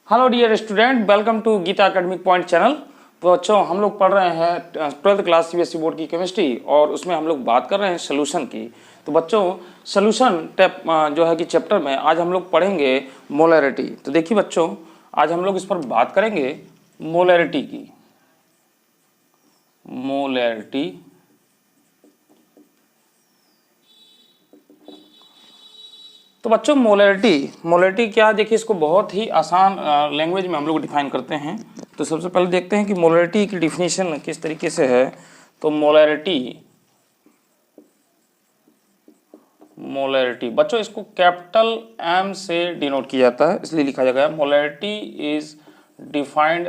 Hello dear student, welcome to Geeta academic point channel. तो बच्चों, हम लोग पढ़ रहे हैं 12th क्लास सीबीएसई बोर्ड की केमिस्ट्री और उसमें हम लोग बात कर रहे हैं सोल्यूशन की। तो बच्चों, सोल्यूशन टैप जो है कि चैप्टर में आज हम लोग पढ़ेंगे मोलैरिटी। तो देखिए बच्चों, आज हम लोग इस पर बात करेंगे मोलैरिटी की। मोलैरिटी तो बच्चों, मोलैरिटी क्या है? देखिए, इसको बहुत ही आसान लैंग्वेज में हम लोग डिफाइन करते हैं। तो सबसे पहले देखते हैं कि मोलैरिटी की डिफिनीशन किस तरीके से है। तो मोलैरिटी बच्चों, इसको कैपिटल एम से डिनोट किया जाता है, इसलिए लिखा जाएगा molarity is defined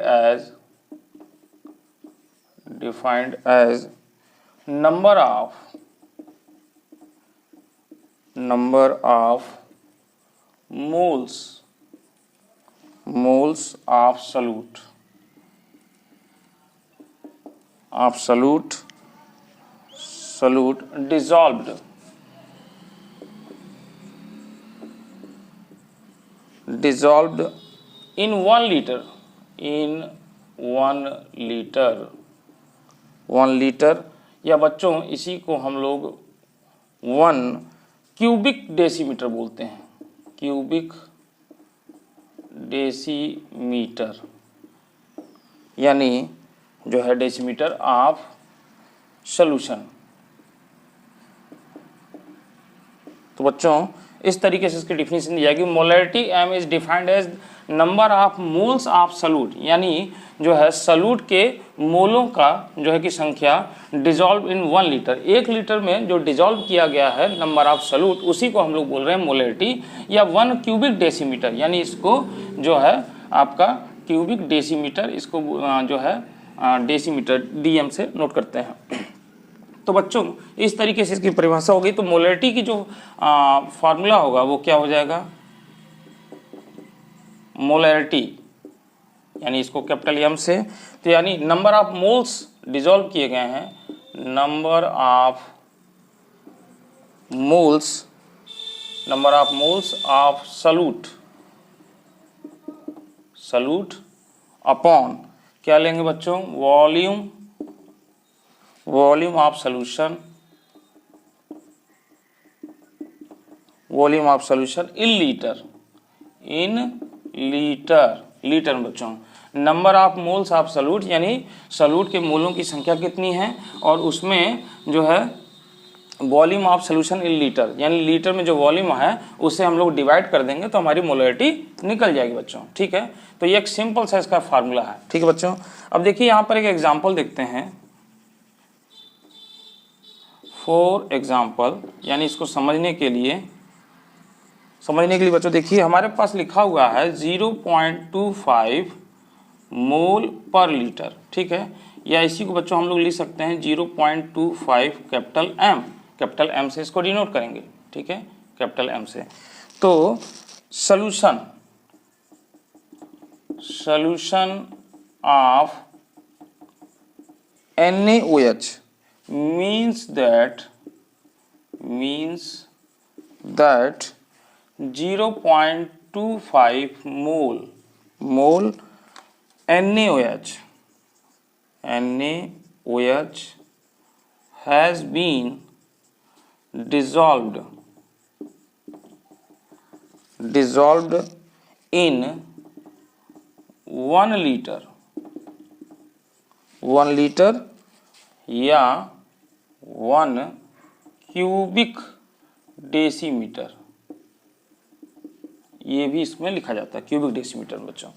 as number of moles of solute dissolved in 1 liter 1 litre, या बच्चों इसी को हम लोग 1 क्यूबिक डेसीमीटर बोलते हैं। क्यूबिक डेसीमीटर यानी जो है डेसीमीटर ऑफ सॉल्यूशन। तो बच्चों, इस तरीके से इसकी डिफिनीशन दी जाएगी। Molarity M is defined as number of moles of solute, यानी जो है सॉल्यूट के मोलों का जो है कि संख्या डिजॉल्व इन 1 लीटर, 1 लीटर में जो डिजॉल्व किया गया है नंबर ऑफ सॉल्यूट, उसी को हम लोग बोल रहे हैं मोलैरिटी, या 1 क्यूबिक डेसीमीटर, यानी इसको जो है आपका क्यूबिक डेसीमीटर, इसको जो है डेसीमीटर डीएम से नोट करते हैं। तो बच्चों, इस तरीके से इसकी परिभाषा हो गई। तो मोलैरिटी की जो फॉर्मूला होगा वो क्या हो जाएगा? मोलैरिटी यानी इसको कैपिटल एम से, तो यानी नंबर ऑफ मोल्स डिजॉल्व किए गए हैं, number of moles of solute upon क्या लेंगे बच्चों? Volume of solution in litre में बच्चों। Number of moles of solute यानी सॉल्यूट के मोलों की संख्या कितनी है, और उसमें जो है volume of solution in litre, यानी लीटर में जो वॉल्यूम है उसे हम लोग डिवाइड कर देंगे तो हमारी मोलैरिटी निकल जाएगी बच्चों। ठीक है, तो ये एक सिंपल सा इसका फार्मूला है। ठीक है बच्चों, अब देखिए यहाँ पर एक एग्जाम्पल देखते हैं। फॉर एग्जाम्पल यानी इसको समझने के लिए बच्चों, देखिए हमारे पास लिखा हुआ है 0.25 मोल पर लीटर। ठीक है, या इसी को बच्चों हम लोग लिख सकते हैं 0.25 कैपिटल एम से इसको डिनोट करेंगे। ठीक है, कैपिटल एम से। तो solution of NaOH means that 0.25 mole NaOH has been dissolved in 1 liter या 1 क्यूबिक डेसीमीटर, ये भी इसमें लिखा जाता है क्यूबिक डेसीमीटर बच्चों।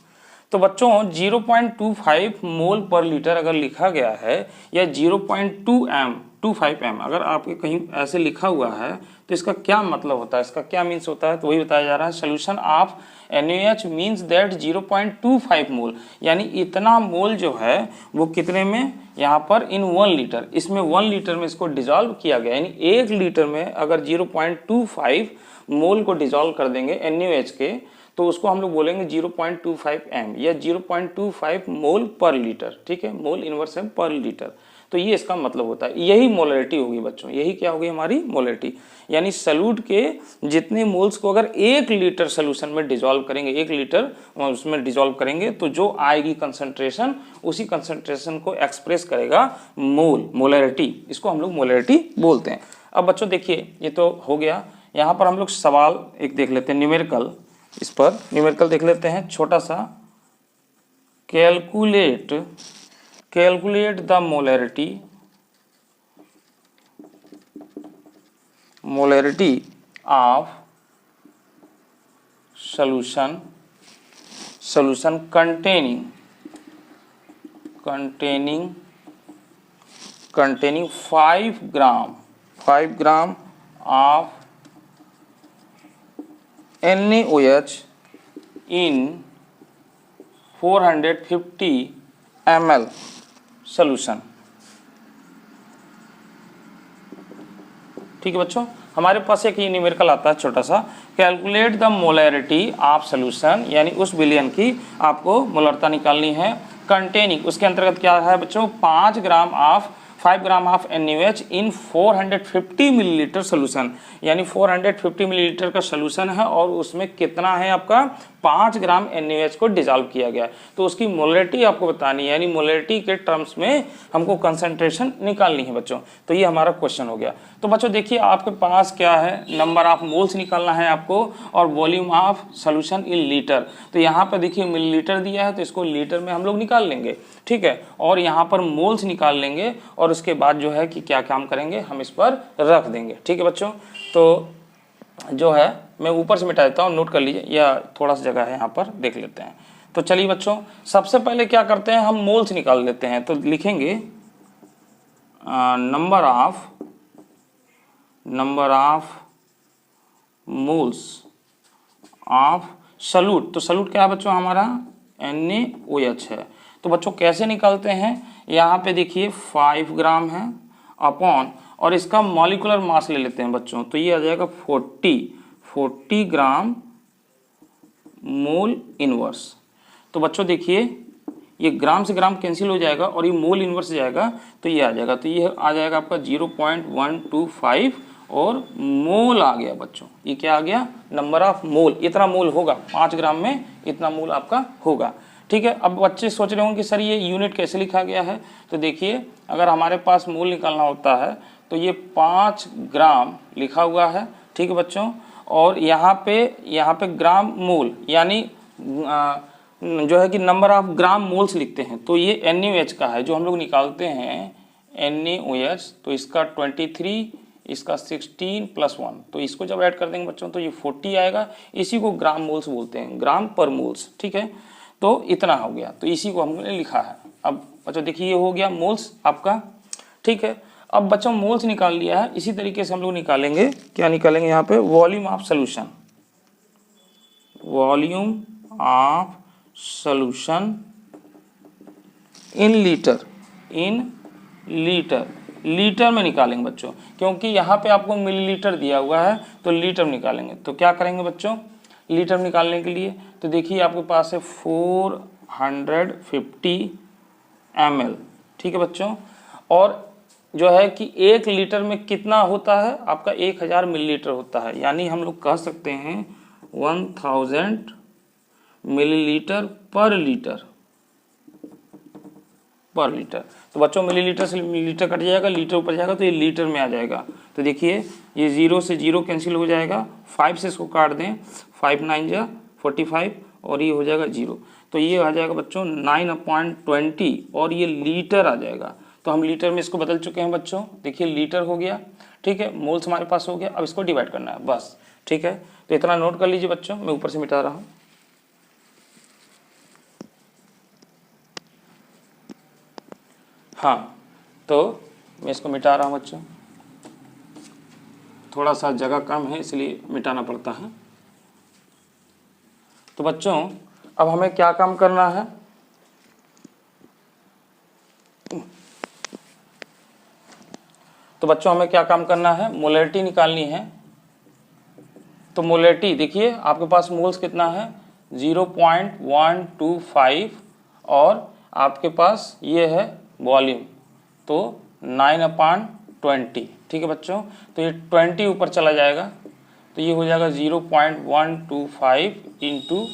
तो बच्चों 0.25 मोल पर लीटर अगर लिखा गया है, या 0.25 एम अगर आपके कहीं ऐसे लिखा हुआ है, तो इसका क्या मतलब होता है, इसका क्या मीन्स होता है? तो वही बताया जा रहा है। Solution of NaOH means that 0.25 मोल, यानी इतना मोल जो है वो कितने में, यहाँ पर इन 1 लीटर, इसमें 1 लीटर में इसको डिजॉल्व किया गया, यानी 1 लीटर में अगर 0.25 मोल को डिजॉल्व कर देंगे NaOH के, तो उसको हम लोग बोलेंगे 0.25 एम या 0.25 मोल पर लीटर। ठीक है, मोल इनवर्स है पर लीटर। तो ये इसका मतलब होता है, यही मोलरिटी होगी बच्चों, यही क्या होगी हमारी मोलरिटी। यानी सॉल्यूट के जितने मोल्स को अगर 1 लीटर सोल्यूशन में डिजोल्व करेंगे, 1 लीटर उसमें डिजोल्व करेंगे, तो जो आएगी कंसंट्रेशन, उसी कंसंट्रेशन को एक्सप्रेस करेगा मोलरिटी, इसको हम लोग मोलरिटी बोलते हैं। अब बच्चों देखिए ये तो हो गया, यहाँ पर हम लोग सवाल एक देख लेते हैं न्यूमेरिकल, इस पर न्यूमेरिकल देख लेते हैं छोटा सा। Calculate the molarity of solution containing 5 gram of NaOH in 450 ml solution। ठीक है बच्चों, हमारे पास एक ये न्यूमेरिकल आता है छोटा सा, calculate the molarity of solution, यानी उस विलयन की आपको मोलरता निकालनी है, कंटेनिंग उसके अंतर्गत क्या है बच्चों 5 gram of NaOH in 450 millilitre solution, यानी 450 मिलीलीटर का सोल्यूशन है और उसमें कितना है आपका 5 ग्राम NaOH को डिजॉल्व किया गया है, तो उसकी मोलरिटी आपको बतानी है, यानी मोलरिटी के टर्म्स में हमको कंसंट्रेशन निकालनी है बच्चों। तो ये हमारा क्वेश्चन हो गया। तो बच्चों देखिए आपके पास क्या है, नंबर ऑफ मोल्स निकालना है आपको और volume of solution in litre. तो यहाँ पर देखिए मिलीलीटर दिया है तो इसको लीटर में हम लोग निकाल लेंगे, ठीक है, और यहाँ पर मोल्स निकाल लेंगे और उसके बाद जो है कि क्या काम करेंगे हम इस पर रख देंगे। ठीक है बच्चों, तो जो है मैं ऊपर से मिटा देता हूँ, नोट कर लीजिए, या थोड़ा सा जगह है यहाँ पर देख लेते हैं। तो चलिए बच्चों सबसे पहले क्या करते हैं, हम मोल्स निकाल लेते हैं। तो लिखेंगे number of moles of solute. तो सॉल्यूट क्या है बच्चों हमारा NaOH है। तो बच्चों कैसे निकालते हैं, यहाँ पे देखिए 5 ग्राम है अपॉन, और इसका मॉलिक्यूलर मास ले लेते हैं बच्चों, तो ये आ जाएगा 40 ग्राम मोल इनवर्स। तो बच्चों देखिए ये ग्राम से ग्राम कैंसिल हो जाएगा और ये मोल इनवर्स जाएगा, तो ये आ जाएगा, तो ये आ जाएगा आपका 0.125 और मोल आ गया बच्चों। ये क्या आ गया, नंबर ऑफ मोल, इतना मोल होगा 5 ग्राम में, इतना मोल आपका होगा। ठीक है, अब बच्चे सोच रहे होंगे कि सर ये यूनिट कैसे लिखा गया है। तो देखिए अगर हमारे पास मोल निकालना होता है तो ये 5 ग्राम लिखा हुआ है, ठीक है बच्चों, और यहाँ पे ग्राम मोल, यानी जो है कि नंबर ऑफ ग्राम मोल्स लिखते हैं। तो ये NaOH का है जो हम लोग निकालते हैं NaOH, तो इसका 23, इसका 16 + 1, तो इसको जब ऐड कर देंगे बच्चों तो ये 40 आएगा। इसी को ग्राम मोल्स बोलते हैं, ग्राम पर मोल्स। ठीक है, तो इतना हो गया, तो इसी को हमने लिखा है। अब बच्चों देखिए ये हो गया मोल्स आपका। ठीक है, अब बच्चों मोल्स निकाल लिया है, इसी तरीके से हम लोग निकालेंगे, क्या निकालेंगे यहाँ पे, volume of solution in litre में निकालेंगे बच्चों, क्योंकि यहाँ पे आपको मिलीलीटर दिया हुआ है तो लीटर में निकालेंगे। तो क्या करेंगे बच्चों लीटर में निकालने के लिए, तो देखिए आपके पास है 450 ml। ठीक है बच्चों, और जो है कि 1 लीटर में कितना होता है आपका 1000 मिलीलीटर होता है, यानी हम लोग कह सकते हैं 1000 मिलीलीटर पर लीटर। तो बच्चों मिलीलीटर से मिलीलीटर कट जाएगा, लीटर ऊपर जाएगा तो ये लीटर में आ जाएगा। तो देखिए ये 0 से 0 कैंसिल हो जाएगा, 5 से इसको काट दें, 5 9 जा 45 और ये हो जाएगा 0, तो ये आ जाएगा बच्चों 9/20 और ये लीटर आ जाएगा। तो हम लीटर में इसको बदल चुके हैं बच्चों, देखिए लीटर हो गया। ठीक है, मोल्स हमारे पास हो गया, अब इसको डिवाइड करना है बस। ठीक है, तो इतना नोट कर लीजिए बच्चों, मैं ऊपर से मिटा रहा हूँ। हाँ, तो मैं इसको मिटा रहा हूँ बच्चों, थोड़ा सा जगह कम है इसलिए मिटाना पड़ता है। तो बच्चों अब हमें क्या काम करना है, तो बच्चों हमें क्या काम करना है, मोलरिटी निकालनी है। तो मोलरिटी देखिए आपके पास मोल्स कितना है 0.125 और आपके पास ये है वॉल्यूम, तो 9/20, ठीक है बच्चों। तो ये 20 ऊपर चला जाएगा तो ये हो जाएगा 0.125 इंटू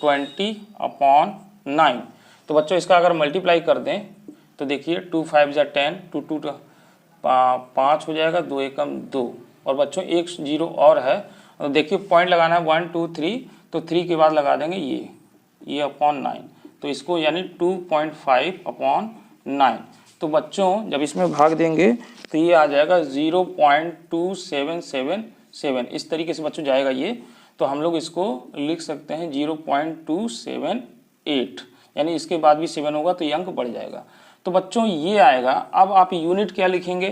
20/9। तो बच्चों इसका अगर मल्टीप्लाई कर दें तो देखिए 2 5 जा 10, 2 2 5 हो जाएगा, 2 एकम 2, और बच्चों एक जीरो और है। तो देखिए पॉइंट लगाना है 1 2 3, तो 3 के बाद लगा देंगे ये अपॉन 9, तो इसको यानी 2.5/9। तो बच्चों जब इसमें भाग देंगे तो ये आ जाएगा 0.2777, इस तरीके से बच्चों जाएगा ये। तो हम लोग इसको लिख सकते हैं 0.278, यानी इसके बाद भी 7 होगा तो ये अंक बढ़ जाएगा। तो बच्चों ये आएगा। अब आप यूनिट क्या लिखेंगे,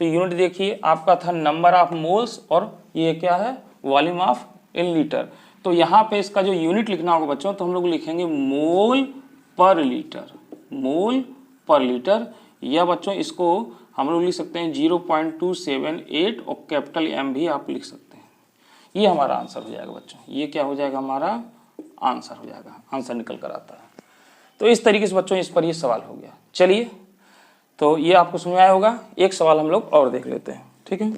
तो यूनिट देखिए आपका था नंबर ऑफ मोल्स, और ये क्या है, वॉल्यूम ऑफ इन लीटर। तो यहाँ पे इसका जो यूनिट लिखना होगा बच्चों, तो हम लोग लिखेंगे मोल पर लीटर, मोल पर लीटर, या बच्चों इसको हम लोग लिख सकते हैं 0.278, और कैपिटल M भी आप लिख सकते हैं। ये हमारा आंसर हो जाएगा बच्चों, ये क्या हो जाएगा, हमारा आंसर हो जाएगा, आंसर निकल कर आता है। तो इस तरीके से बच्चों इस पर ये सवाल हो गया। चलिए, तो ये आपको समझ में आया होगा। एक सवाल हम लोग और देख लेते हैं, ठीक है,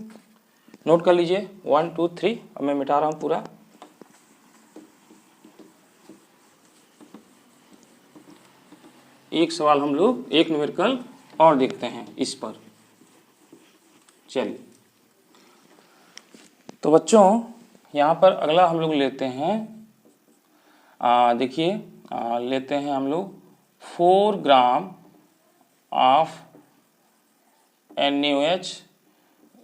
नोट कर लीजिए 1 2 3। अब मैं मिटा रहा हूँ पूरा। एक सवाल हम लोग, एक न्यूमेरिकल और देखते हैं इस पर। चलिए, तो बच्चों यहाँ पर अगला हम लोग लेते हैं, देखिए लेते हैं हम लोग 4 gram of NaOH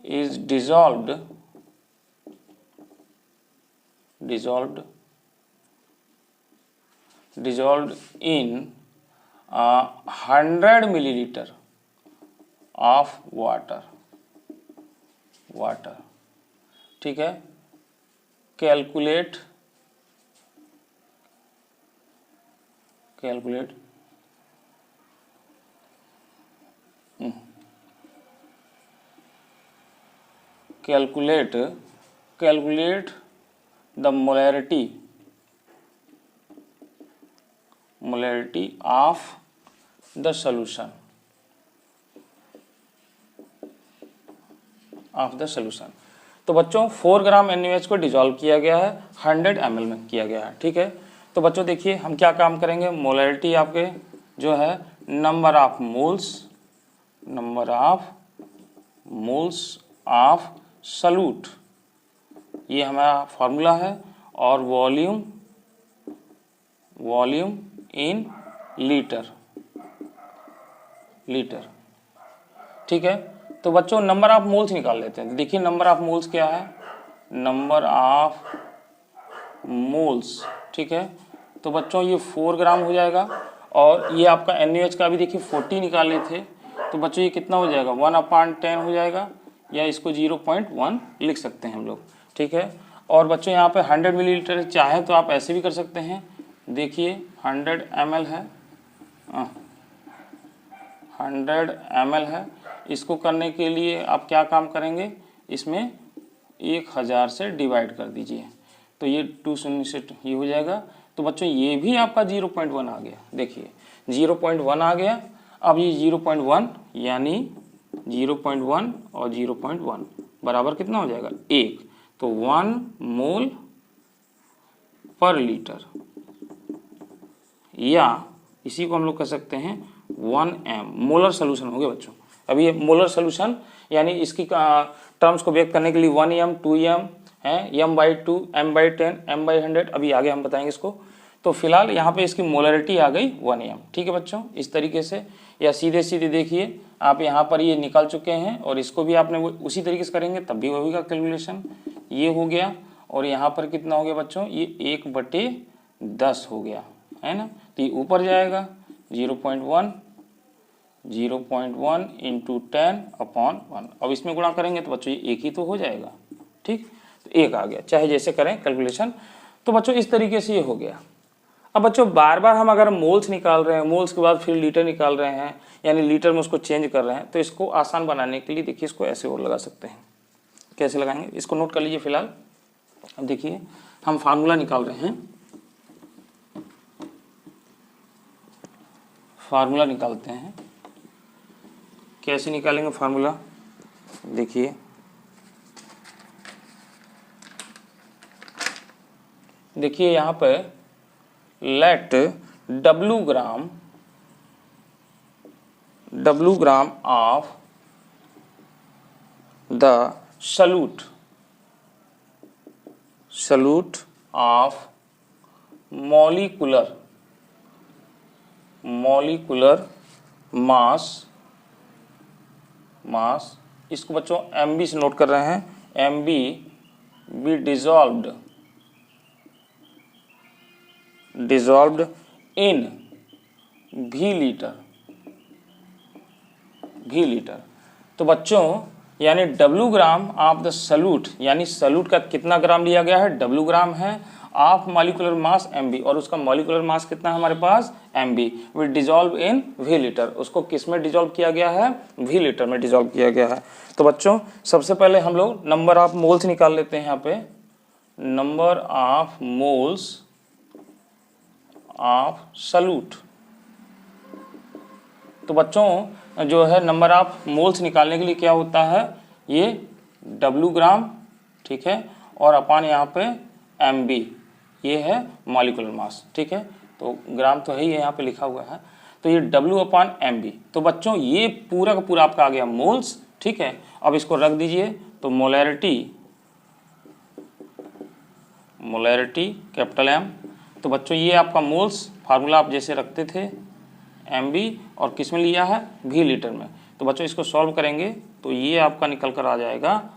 is dissolved in 100 milliliter of water, ठीक है। Calculate the molarity of the solution, तो बच्चों 4 ग्राम NaOH को डिजोल्व किया गया है 100 ml में किया गया है, ठीक है। तो बच्चों देखिए हम क्या काम करेंगे, मोलैरिटी आपके जो है number of moles of solute, ये हमारा फॉर्मूला है, और वॉल्यूम इन लीटर, ठीक है। तो बच्चों नंबर ऑफ मोल्स निकाल लेते हैं। देखिए नंबर ऑफ मोल्स क्या है, नंबर ऑफ मोल्स, ठीक है। तो बच्चों ये 4 ग्राम हो जाएगा, और ये आपका NaOH का भी देखिए 40 निकाले थे, तो बच्चों ये कितना हो जाएगा 1/10 हो जाएगा, या इसको 0.1 लिख सकते हैं हम लोग, ठीक है। और बच्चों यहाँ पे 100 मिलीलीटर चाहे तो आप ऐसे भी कर सकते हैं। देखिए 100 ml है, 100 ml है। इसको करने के लिए आप क्या काम करेंगे, इसमें 1000 से डिवाइड कर दीजिए, तो ये 2 शून्य से ये हो जाएगा। तो बच्चों ये भी आपका 0.1 आ गया, देखिए 0.1 आ गया। अब ये 0.1 यानी 0.1 और 0.1 बराबर कितना हो जाएगा 1, तो 1 मोल पर लीटर, या इसी को हम लोग कह सकते हैं 1 m मोलर सोल्यूशन हो गया बच्चों। अभी ये मोलर सोल्यूशन यानी इसकी टर्म्स को व्यक्त करने के लिए 1 m 2 m है, m/2 m/10 m/100, अभी आगे हम बताएंगे इसको। तो फिलहाल यहाँ पे इसकी मोलरिटी आ गई 1 m, ठीक है बच्चों। इस तरीके से, या सीधे सीधे देखिए आप यहाँ पर ये निकाल चुके हैं, और इसको भी आपने उसी तरीके से करेंगे तब भी होगा कैलकुलेशन। ये हो गया, और यहाँ पर कितना हो गया बच्चों, ये 1/10 हो गया, है ना। तो ये ऊपर जाएगा 0.1 इंटू 10/1। अब इसमें गुणा करेंगे तो बच्चों ये 1 ही तो हो जाएगा, ठीक, तो 1 आ गया, चाहे जैसे करें कैलकुलेशन। तो बच्चों इस तरीके से ये हो गया। अब बच्चों बार बार हम अगर मोल्स निकाल रहे हैं, मोल्स के बाद फिर लीटर निकाल रहे हैं, यानी लीटर में उसको चेंज कर रहे हैं, तो इसको आसान बनाने के लिए देखिए इसको ऐसे और लगा सकते हैं। कैसे लगाएंगे इसको नोट कर लीजिए फिलहाल। अब देखिए हम फार्मूला निकाल रहे हैं, फार्मूला निकालते हैं। कैसे निकालेंगे फार्मूला, देखिए यहाँ पे let W gram of the solute of molecular mass, इसको बच्चों MB से नोट कर रहे हैं, MB be dissolved in V litre. तो बच्चों यानी W gram of the solute, यानी सल्यूट का कितना ग्राम लिया गया है, W ग्राम है, ऑफ मॉलिक्यूलर मास MB, और उसका मॉलिक्यूलर मास कितना है हमारे पास MB, will dissolve in V litre. उसको किस में डिजॉल्व किया गया है, V लीटर में डिजॉल्व किया गया है। तो बच्चों सबसे पहले हम लोग नंबर ऑफ मोल्स निकाल लेते हैं। यहाँ पे number of moles of solute. तो बच्चों जो है नंबर ऑफ मोल्स निकालने के लिए क्या होता है, ये W ग्राम, ठीक है, और अपान यहाँ पे MB, ये है मॉलिक्यूलर मास, ठीक है। तो ग्राम तो है ही है, यहाँ पे लिखा हुआ है, तो ये W अपान MB। तो बच्चों ये पूरा का पूरा आपका आ गया मोल्स, ठीक है। अब इसको रख दीजिए, तो मोलैरिटी कैपिटल M। तो बच्चों ये आपका मोल्स फार्मूला आप जैसे रखते थे MB, और किस में लिया है, V लीटर में। तो बच्चों इसको सॉल्व करेंगे तो ये आपका निकल कर आ जाएगा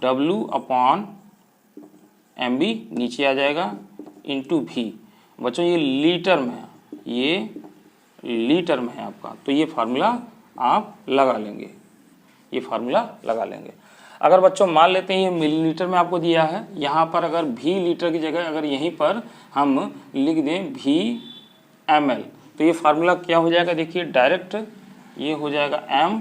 W अपान MB, नीचे आ जाएगा, इंटू V। बच्चों ये लीटर में है, ये लीटर में है आपका, तो ये फार्मूला आप लगा लेंगे, ये फार्मूला लगा लेंगे। अगर बच्चों मान लेते हैं ये मिलीलीटर में आपको दिया है, यहाँ पर अगर V लीटर की जगह अगर यहीं पर हम लिख दें V ml, तो ये फार्मूला क्या हो जाएगा, देखिए डायरेक्ट ये हो जाएगा M,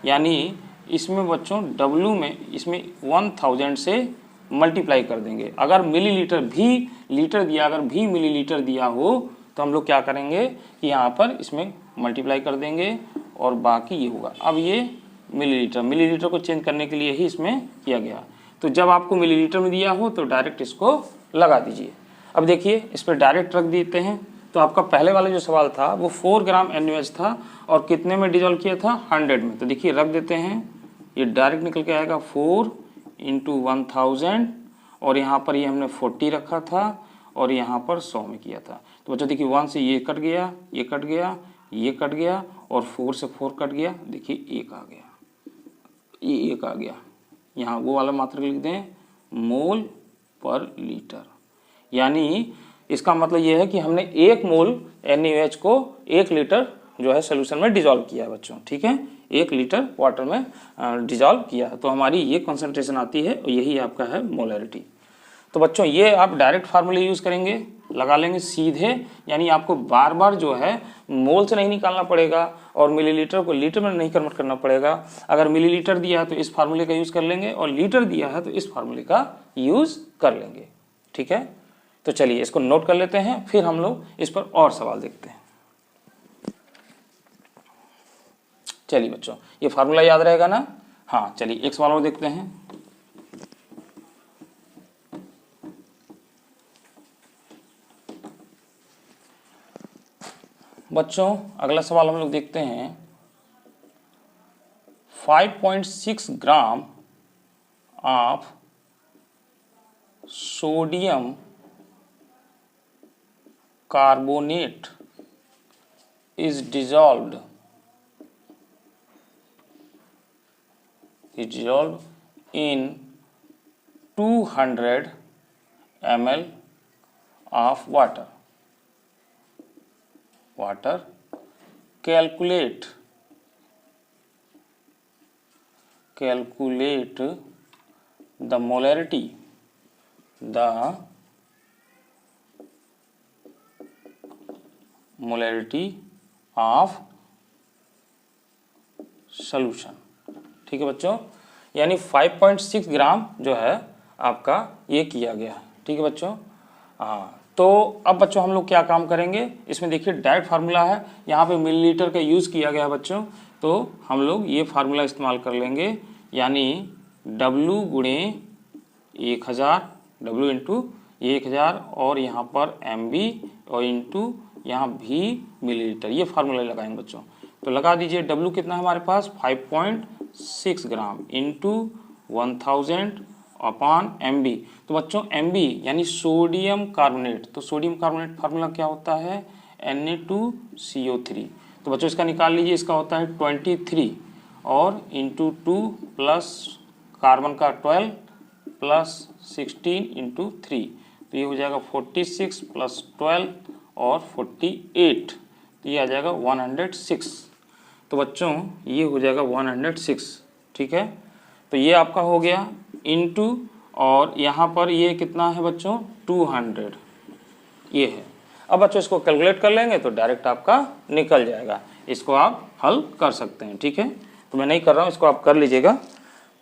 यानी इसमें बच्चों W में इसमें 1000 से मल्टीप्लाई कर देंगे। अगर मिलीलीटर भी लीटर दिया, अगर भी मिलीलीटर दिया हो तो हम लोग क्या करेंगे कि यहाँ पर इसमें मल्टीप्लाई कर देंगे और बाकी ये होगा। अब ये मिलीलीटर को चेंज करने के लिए ही इसमें किया गया। तो जब आपको मिलीलीटर में दिया हो तो डायरेक्ट इसको लगा दीजिए। अब देखिए इस पर डायरेक्ट रख देते हैं। तो आपका पहले वाला जो सवाल था वो 4 ग्राम NaOH था और कितने में डिजोल्व किया था, 100 में। तो देखिए रख देते हैं, ये डायरेक्ट निकल के आएगा 4 × 1000, और यहाँ पर ये हमने 40 रखा था और यहाँ पर 100 में किया था। तो बच्चों देखिए 1 से ये कट गया, ये कट गया, ये कट गया, और 4 से 4 कट गया, देखिए 1 आ गया, ये 1 आ गया। यहाँ वो वाला मात्रा लिख दें, मोल पर लीटर। यानी इसका मतलब ये है कि हमने 1 मोल NaOH को 1 लीटर जो है सोल्यूशन में डिजॉल्व किया है बच्चों, ठीक है, 1 लीटर वाटर में डिजॉल्व किया है। तो हमारी ये कॉन्सेंट्रेशन आती है और यही आपका है मोलैरिटी। तो बच्चों ये आप डायरेक्ट फार्मूले यूज़ करेंगे, लगा लेंगे सीधे, यानी आपको बार बार जो है मोल से नहीं निकालना पड़ेगा और मिलीलीटर को लीटर में नहीं कन्वर्ट करना पड़ेगा। अगर मिलीलीटर दिया है तो इस फार्मूले का यूज़ कर लेंगे और लीटर दिया है तो इस फार्मूले का यूज़ कर लेंगे, ठीक है। तो चलिए इसको नोट कर लेते हैं, फिर हम लोग इस पर और सवाल देखते हैं। चलिए बच्चों ये फार्मूला याद रहेगा ना, हाँ चलिए एक सवाल और देखते हैं। बच्चों अगला सवाल हम लोग देखते हैं, 5.6 gram of sodium carbonate is dissolved in 200 ml of water. Calculate the molarity of solution, ठीक है बच्चों। यानी 5.6 ग्राम जो है आपका ये किया गया, ठीक है बच्चों। हाँ तो अब बच्चों हम लोग क्या काम करेंगे, इसमें देखिए डायरेक्ट फार्मूला है, यहाँ पे मिलीलीटर का यूज़ किया गया है बच्चों। तो हम लोग ये फार्मूला इस्तेमाल कर लेंगे, यानी W गुणे 1000, W इंटू 1000 और यहाँ पर MB और इंटू यहाँ V मिलीलीटर, ये फार्मूला लगाएंगे बच्चों। तो लगा दीजिए W कितना है हमारे पास 5.6 ग्राम इंटू 1000 अपॉन MB। तो बच्चों MB यानी सोडियम कार्बोनेट, तो सोडियम कार्बोनेट फार्मूला क्या होता है Na2CO3। तो बच्चों इसका निकाल लीजिए, इसका होता है 23 और इंटू 2 प्लस कार्बन का 12 प्लस 16 इंटू 3, तो ये हो जाएगा 46 प्लस 12 और 48, तो ये आ जाएगा 106। तो बच्चों ये हो जाएगा 106, ठीक है। तो ये आपका हो गया इंटू, और यहाँ पर ये कितना है बच्चों 200, ये है। अब बच्चों इसको कैलकुलेट कर लेंगे तो डायरेक्ट आपका निकल जाएगा, इसको आप हल कर सकते हैं, ठीक है। तो मैं नहीं कर रहा हूँ, इसको आप कर लीजिएगा।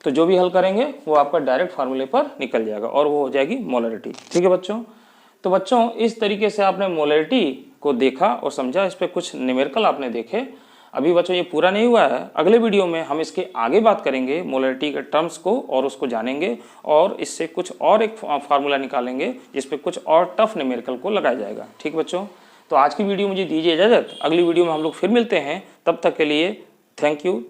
तो जो भी हल करेंगे वो आपका डायरेक्ट फार्मूले पर निकल जाएगा और वो हो जाएगी मोलरिटी, ठीक है बच्चों। तो बच्चों इस तरीके से आपने मोलरिटी को देखा और समझा, इस पर कुछ न्यूमेरिकल आपने देखे। अभी बच्चों ये पूरा नहीं हुआ है, अगले वीडियो में हम इसके आगे बात करेंगे मोलरिटी के टर्म्स को और उसको जानेंगे और इससे कुछ और एक फार्मूला निकालेंगे जिस पे कुछ और टफ न्यूमेरिकल को लगाया जाएगा, ठीक बच्चों। तो आज की वीडियो मुझे दीजिए इजाज़त, अगली वीडियो में हम लोग फिर मिलते हैं, तब तक के लिए थैंक यू।